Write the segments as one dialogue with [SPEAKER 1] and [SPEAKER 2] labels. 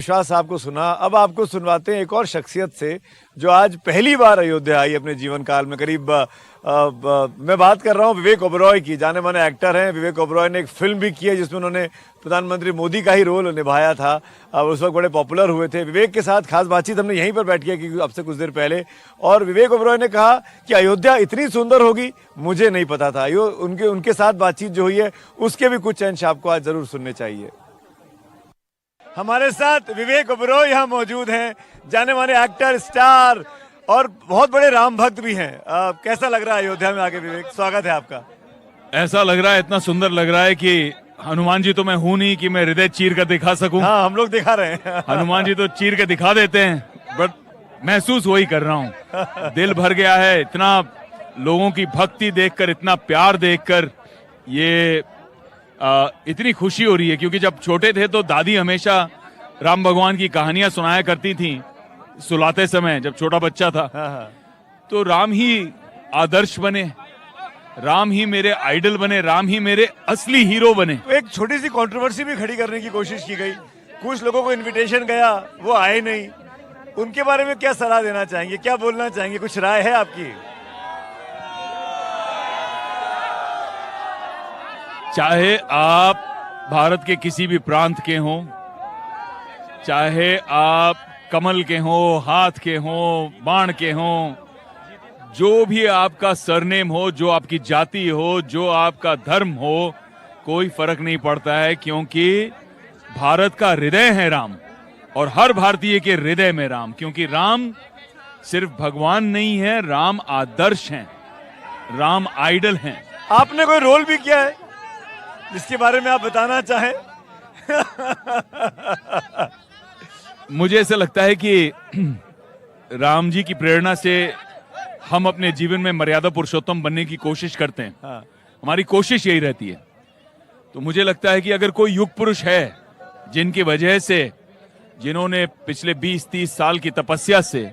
[SPEAKER 1] विश्वास साहब को सुना, अब आपको सुनवाते हैं एक और शख्सियत से जो आज पहली बार अयोध्या आई अपने जीवन काल में। करीब मैं बात कर रहा हूं विवेक ओबरॉय की। जाने माने एक्टर हैं विवेक ओबरॉय ने एक फिल्म भी की है जिसमें उन्होंने प्रधानमंत्री मोदी का ही रोल निभाया था। उस वक्त बड़े पॉपुलर हुए थे। विवेक के साथ खास बातचीत हमने यहीं पर बैठ की अब से कुछ देर पहले, और विवेक ओबरॉय ने कहा कि अयोध्या इतनी सुंदर होगी मुझे नहीं पता था। उनके साथ बातचीत जो हुई है उसके भी कुछ अंश आपको आज जरूर सुनने चाहिए। हमारे साथ विवेक ओबरॉय यहाँ मौजूद हैं, जाने माने एक्टर, स्टार और बहुत बड़े राम भक्त भी हैं। कैसा लग रहा है अयोध्या में आके विवेक? स्वागत है आपका।
[SPEAKER 2] ऐसा लग रहा है, इतना सुंदर लग रहा है कि हनुमान जी तो मैं हूं नहीं कि मैं हृदय चीर कर दिखा सकूं।
[SPEAKER 1] हाँ, हम लोग दिखा रहे हैं।
[SPEAKER 2] हनुमान जी तो चीर के दिखा देते हैं, बट महसूस वही कर रहा हूं। दिल भर गया है इतना लोगों की भक्ति देखकर, इतना प्यार देखकर। ये इतनी खुशी हो रही है क्योंकि जब छोटे थे तो दादी हमेशा राम भगवान की कहानियां सुनाया करती थी सुलाते समय, जब छोटा बच्चा था। तो राम ही आदर्श बने, राम ही मेरे आइडल बने, राम ही मेरे असली हीरो बने।
[SPEAKER 1] तो एक छोटी सी कंट्रोवर्सी भी खड़ी करने की कोशिश की गई। कुछ लोगों को इनविटेशन गया, वो आए नहीं। उनके बारे में क्या सलाह देना चाहेंगे, क्या बोलना चाहेंगे? कुछ राय है आपकी?
[SPEAKER 2] चाहे आप भारत के किसी भी प्रांत के हों, चाहे आप कमल के हों, हाथ के हों, बाण के हों, जो भी आपका सरनेम हो, जो आपकी जाति हो, जो आपका धर्म हो, कोई फर्क नहीं पड़ता है, क्योंकि भारत का हृदय है राम और हर भारतीय के हृदय में राम। क्योंकि राम सिर्फ भगवान नहीं है, राम आदर्श हैं, राम आइडल हैं।
[SPEAKER 1] आपने कोई रोल भी किया है जिसके बारे में आप बताना चाहें?
[SPEAKER 2] मुझे ऐसा लगता है कि राम जी की प्रेरणा से हम अपने जीवन में मर्यादा पुरुषोत्तम बनने की कोशिश करते हैं। हमारी कोशिश यही रहती है। तो मुझे लगता है कि अगर कोई युग पुरुष है जिनकी वजह से, जिन्होंने पिछले 20-30 साल की तपस्या से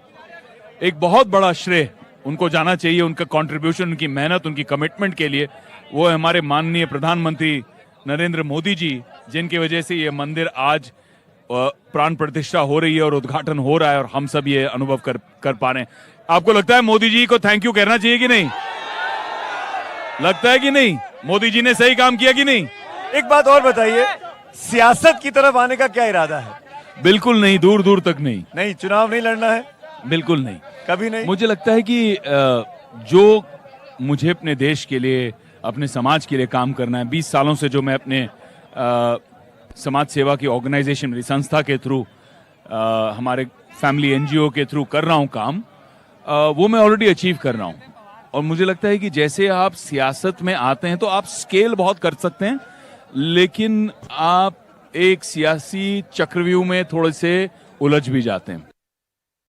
[SPEAKER 2] एक बहुत बड़ा श्रेय उनको जाना चाहिए, उनका कंट्रीब्यूशन, उनकी मेहनत, उनकी कमिटमेंट के लिए, वो है हमारे माननीय प्रधानमंत्री नरेंद्र मोदी जी, जिनकी वजह से ये मंदिर आज प्राण प्रतिष्ठा हो रही है और उद्घाटन हो रहा है और हम सब ये अनुभव कर पा रहे हैं। आपको लगता है मोदी जी को थैंक यू कहना चाहिए कि नहीं? लगता है कि नहीं? मोदी जी ने सही काम किया कि नहीं?
[SPEAKER 1] एक बात और बताइए, सियासत की तरफ आने का क्या इरादा है?
[SPEAKER 2] बिल्कुल नहीं, दूर दूर तक नहीं।
[SPEAKER 1] नहीं, चुनाव नहीं लड़ना है?
[SPEAKER 2] बिल्कुल नहीं,
[SPEAKER 1] कभी नहीं।
[SPEAKER 2] मुझे लगता है कि जो मुझे अपने देश के लिए, अपने समाज के लिए काम करना है, 20 सालों से जो मैं अपने समाज सेवा की ऑर्गेनाइजेशन, मेरी संस्था के थ्रू, हमारे फैमिली एनजीओ के थ्रू कर रहा हूं काम, वो मैं ऑलरेडी अचीव कर रहा हूं। और मुझे लगता है कि जैसे आप सियासत में आते हैं तो आप स्केल बहुत कर सकते हैं, लेकिन आप एक सियासी चक्रव्यूह में थोड़े से उलझ भी जाते हैं।